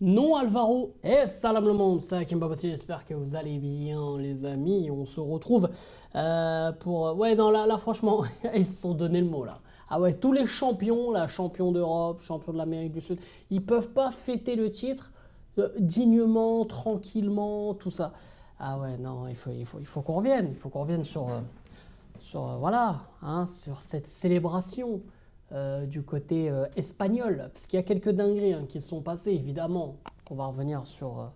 Non Alvaro, et salam le monde, c'est Hakim Babassi, j'espère que vous allez bien les amis, on se retrouve pour... Ouais non là franchement, ils se sont donné le mot là. Ah ouais, tous les champions, là, champions d'Europe, champions de l'Amérique du Sud, ils peuvent pas fêter le titre dignement, tranquillement, tout ça. Ah ouais, non, il faut qu'on revienne, il faut qu'on revienne sur voilà, hein, sur cette célébration du côté espagnol, parce qu'il y a quelques dingueries qui se sont passées, évidemment. On va revenir sur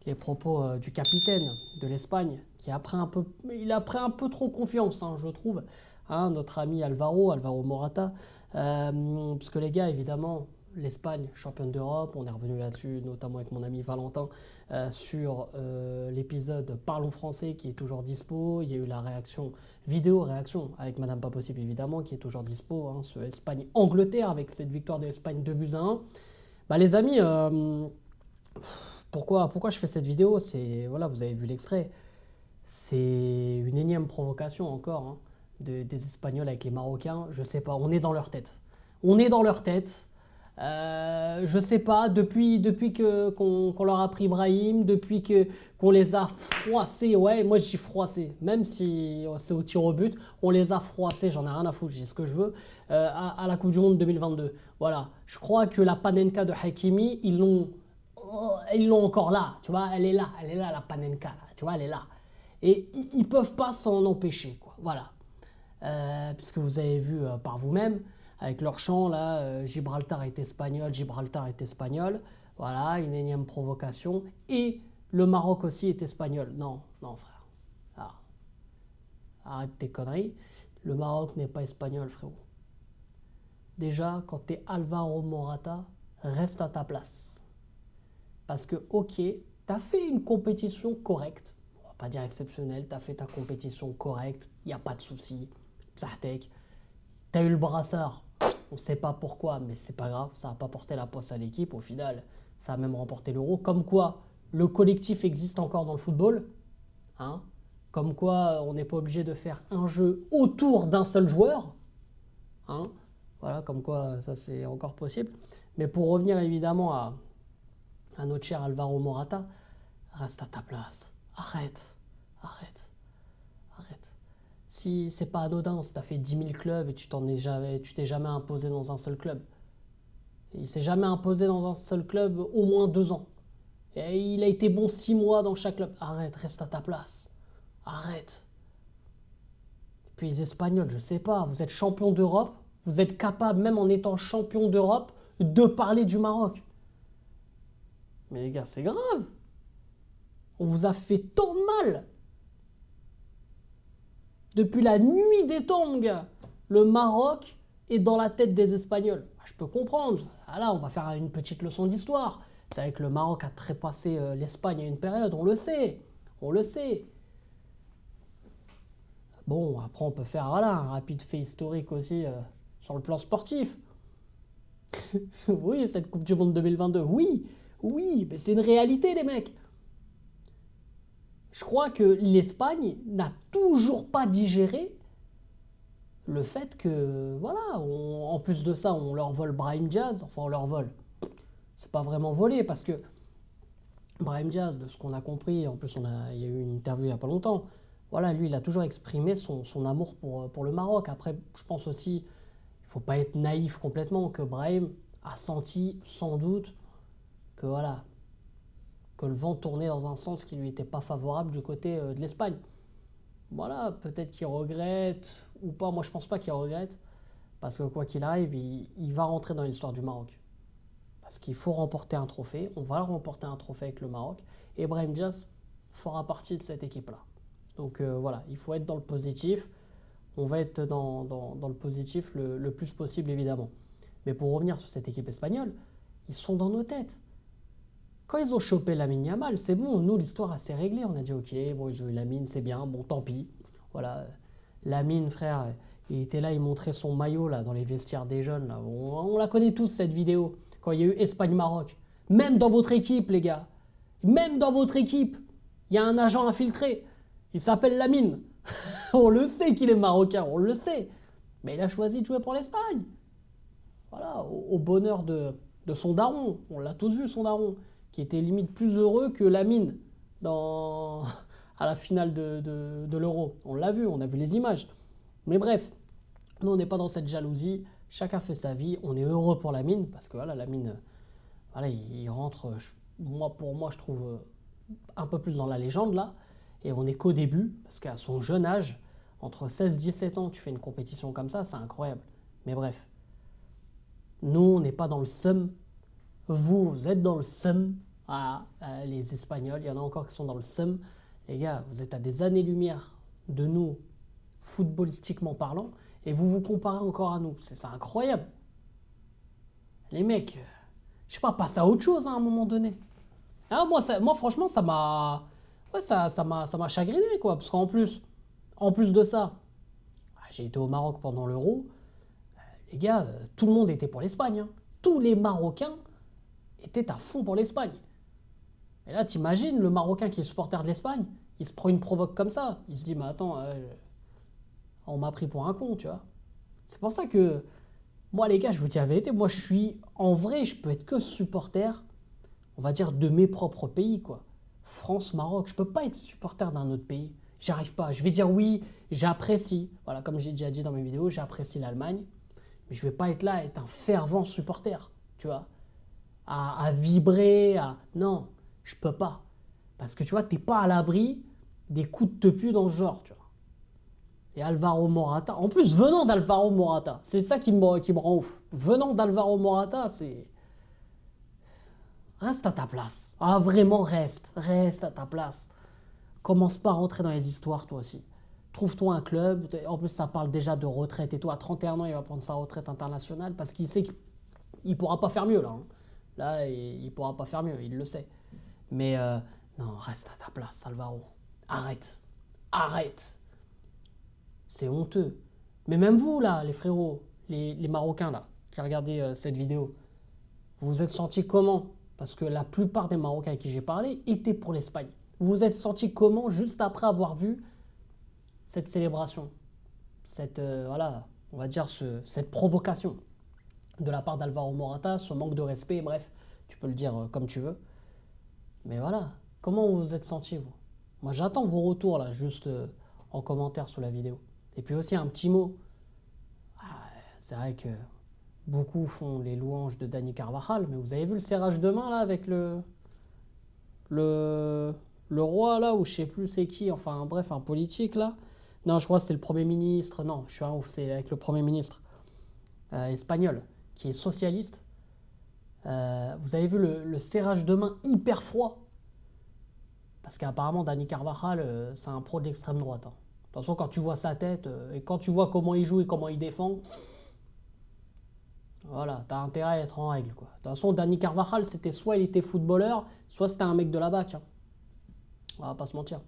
les propos du capitaine de l'Espagne, qui a pris un peu, il a pris un peu trop confiance, je trouve, notre ami Alvaro Morata, parce que les gars, évidemment, l'Espagne, championne d'Europe, on est revenu là-dessus, notamment avec mon ami Valentin, sur l'épisode Parlons français qui est toujours dispo. Il y a eu la réaction, vidéo réaction avec Madame Pas Possible évidemment, qui est toujours dispo, ce Espagne-Angleterre avec cette victoire de l'Espagne 2-1. Bah les amis, pourquoi je fais cette vidéo? C'est, voilà, vous avez vu l'extrait, c'est une énième provocation encore des Espagnols avec les Marocains. Je sais pas, on est dans leur tête. On est dans leur tête. Je sais pas, depuis qu'on leur a pris Brahim, depuis qu'on les a froissés, ouais, moi je dis froissés, même si c'est au tir au but, on les a froissés, j'en ai rien à foutre, j'ai ce que je veux, à la Coupe du Monde 2022. Voilà, je crois que la Panenka de Hakimi, ils l'ont encore là, tu vois, elle est là, la Panenka, là, tu vois, elle est là. Et ils peuvent pas s'en empêcher, quoi, voilà. Puisque vous avez vu par vous-même, avec leur chant là, Gibraltar est espagnol, Gibraltar est espagnol, voilà, une énième provocation, et le Maroc aussi est espagnol. Non, non frère, ah, arrête tes conneries, le Maroc n'est pas espagnol frérot. Déjà, quand t'es Alvaro Morata, reste à ta place. Parce que ok, t'as fait une compétition correcte, on va pas dire exceptionnelle, t'as fait ta compétition correcte, y a pas de souci, Psahtek. T'as eu le brassard, on ne sait pas pourquoi, mais c'est pas grave, ça n'a pas porté la poisse à l'équipe. Au final, ça a même remporté l'Euro. Comme quoi, le collectif existe encore dans le football. Comme quoi, on n'est pas obligé de faire un jeu autour d'un seul joueur. Voilà, comme quoi, ça c'est encore possible. Mais pour revenir évidemment à notre cher Alvaro Morata, reste à ta place. Arrête, arrête, arrête. Si c'est pas anodin, si t'as fait 10 000 clubs et tu t'es jamais imposé dans un seul club. Il s'est jamais imposé dans un seul club au moins 2 ans. Et il a été bon 6 mois dans chaque club. Arrête, reste à ta place. Arrête. Et puis les Espagnols, je sais pas, vous êtes champion d'Europe, vous êtes capable, même en étant champion d'Europe, de parler du Maroc. Mais les gars, c'est grave. On vous a fait tant de mal. Depuis la nuit des temps, le Maroc est dans la tête des Espagnols. Je peux comprendre. Ah là, on va faire une petite leçon d'histoire. C'est vrai que le Maroc a trépassé l'Espagne à une période, on le sait. On le sait. Bon, après, on peut faire voilà, un rapide fait historique aussi sur le plan sportif. Oui, cette Coupe du Monde 2022, oui, oui, mais c'est une réalité, les mecs. Je crois que l'Espagne n'a toujours pas digéré le fait que, voilà, en plus de ça, on leur vole Brahim Diaz, enfin on leur vole. C'est pas vraiment volé parce que Brahim Diaz, de ce qu'on a compris, en plus il y a eu une interview il y a pas longtemps, voilà, lui il a toujours exprimé son amour pour le Maroc. Après, je pense aussi, il faut pas être naïf complètement, que Brahim a senti sans doute que voilà, que le vent tournait dans un sens qui lui était pas favorable du côté de l'Espagne. Voilà, peut-être qu'il regrette ou pas. Moi, je pense pas qu'il regrette parce que quoi qu'il arrive, il va rentrer dans l'histoire du Maroc. Parce qu'il faut remporter un trophée. On va remporter un trophée avec le Maroc. Et Brahim Diaz fera partie de cette équipe-là. Donc voilà, il faut être dans le positif. On va être dans le positif le plus possible, évidemment. Mais pour revenir sur cette équipe espagnole, ils sont dans nos têtes. Quand ils ont chopé Lamine Yamal, c'est bon, nous l'histoire s'est réglée. On a dit ok, bon ils ont eu Lamine, c'est bien, bon tant pis. Voilà, Lamine frère, il était là, il montrait son maillot là dans les vestiaires des jeunes. Là. On la connaît tous cette vidéo quand il y a eu Espagne-Maroc. Même dans votre équipe les gars, même dans votre équipe, il y a un agent infiltré. Il s'appelle Lamine. On le sait qu'il est marocain, on le sait. Mais il a choisi de jouer pour l'Espagne. Voilà, au bonheur de de son daron. On l'a tous vu, son daron, qui était limite plus heureux que Lamine dans... à la finale de l'Euro. On l'a vu, on a vu les images. Mais bref, nous, on n'est pas dans cette jalousie. Chacun fait sa vie. On est heureux pour Lamine, parce que voilà, Lamine, voilà, il rentre, pour moi, je trouve, un peu plus dans la légende, là. Et on n'est qu'au début, parce qu'à son jeune âge, entre 16 et 17 ans, tu fais une compétition comme ça, c'est incroyable. Mais bref, nous, on n'est pas dans le seum. Vous êtes dans le seum. Ah, les Espagnols, il y en a encore qui sont dans le seum. Les gars, vous êtes à des années-lumière de nous, footballistiquement parlant, et vous vous comparez encore à nous. C'est incroyable. Les mecs, je sais pas, passe à autre chose hein, à un moment donné. Ah, moi franchement, ça m'a... Ouais, ça m'a chagriné, quoi. Parce qu'en plus, en plus de ça, j'ai été au Maroc pendant l'Euro. Les gars, tout le monde était pour l'Espagne. Hein. Tous les Marocains étaient à fond pour l'Espagne. Et là, t'imagines, le Marocain qui est supporter de l'Espagne, il se prend une provoque comme ça. Il se dit, mais attends, on m'a pris pour un con, tu vois. C'est pour ça que, moi, les gars, je vous dis la vérité, moi, je suis, en vrai, je peux être que supporter, on va dire, de mes propres pays, quoi. France, Maroc, je peux pas être supporter d'un autre pays. J'y arrive pas. Je vais dire oui, j'apprécie. Voilà, comme j'ai déjà dit dans mes vidéos, j'apprécie l'Allemagne. Mais je vais pas être là, être un fervent supporter, tu vois. À vibrer, Non, je peux pas. Parce que tu vois, t'es pas à l'abri des coups de tepu dans ce genre, tu vois. Et Alvaro Morata, en plus venant d'Alvaro Morata, c'est ça qui me rend ouf. Venant d'Alvaro Morata, c'est... Reste à ta place. Ah vraiment, reste à ta place. Commence pas à rentrer dans les histoires, toi aussi. Trouve-toi un club. En plus, ça parle déjà de retraite et tout. À 31 ans, il va prendre sa retraite internationale parce qu'il sait qu'il ne pourra pas faire mieux, là. Hein. Là, il ne pourra pas faire mieux, il le sait. Mais non, reste à ta place, Alvaro. Arrête. Arrête. C'est honteux. Mais même vous, là, les frérots, les Marocains, là, qui regardez cette vidéo, vous vous êtes sentis comment? Parce que la plupart des Marocains à qui j'ai parlé étaient pour l'Espagne. Vous vous êtes sentis comment juste après avoir vu cette célébration? Cette, voilà, on va dire cette provocation de la part d'Alvaro Morata, ce manque de respect, bref, tu peux le dire comme tu veux. Mais voilà, comment vous vous êtes sentis, vous? Moi, j'attends vos retours, là, juste en commentaire sous la vidéo. Et puis aussi, un petit mot. C'est vrai que beaucoup font les louanges de Dani Carvajal, mais vous avez vu le serrage de main, là, avec le roi, là, ou je sais plus c'est qui, enfin, bref, un politique, là. Non, je crois que c'était le Premier ministre. Non, je suis un ouf, c'est avec le Premier ministre espagnol, qui est socialiste. Vous avez vu le serrage de main hyper froid? Parce qu'apparemment, Dani Carvajal, c'est un pro de l'extrême droite. Hein. De toute façon, quand tu vois sa tête et quand tu vois comment il joue et comment il défend, voilà, t'as intérêt à être en règle. Quoi. De toute façon, Dani Carvajal, c'était soit il était footballeur, soit c'était un mec de la BAC. Hein. On va pas se mentir.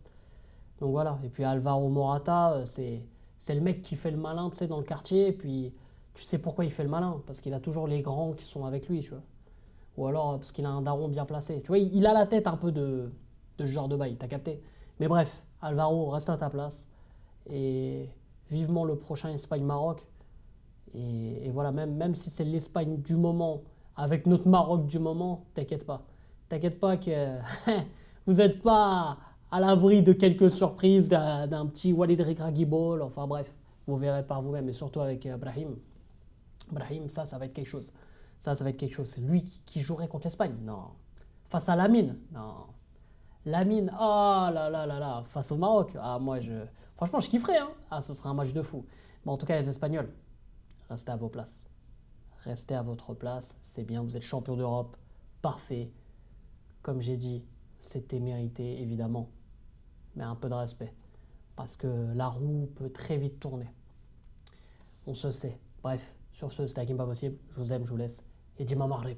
Donc voilà. Et puis Alvaro Morata, c'est le mec qui fait le malin, tu sais, dans le quartier. Et puis tu sais pourquoi il fait le malin? Parce qu'il a toujours les grands qui sont avec lui, tu vois. Ou alors parce qu'il a un daron bien placé. Tu vois, il a la tête un peu de ce genre de bail, t'as capté? Mais bref, Alvaro, reste à ta place. Et vivement le prochain Espagne-Maroc. Et voilà, même si c'est l'Espagne du moment, avec notre Maroc du moment, t'inquiète pas. T'inquiète pas que vous n'êtes pas à l'abri de quelques surprises, d'un petit Walid Regragui Ball, enfin bref, vous verrez par vous-même, et surtout avec Brahim. Brahim, ça va être quelque chose. Ça va être quelque chose. C'est lui qui jouerait contre l'Espagne? Non. Face à Lamine? Non. Lamine, oh là là là là, face au Maroc? Ah, franchement, je kifferais, hein. Ah, ce serait un match de fou. Bon, en tout cas, les Espagnols, restez à vos places. Restez à votre place, c'est bien, vous êtes champion d'Europe, parfait. Comme j'ai dit, c'était mérité, évidemment. Mais un peu de respect. Parce que la roue peut très vite tourner. On se sait. Bref, sur ce, c'était Hakim Pas Possible. Je vous aime, je vous laisse. Et dis-moi Maghreb.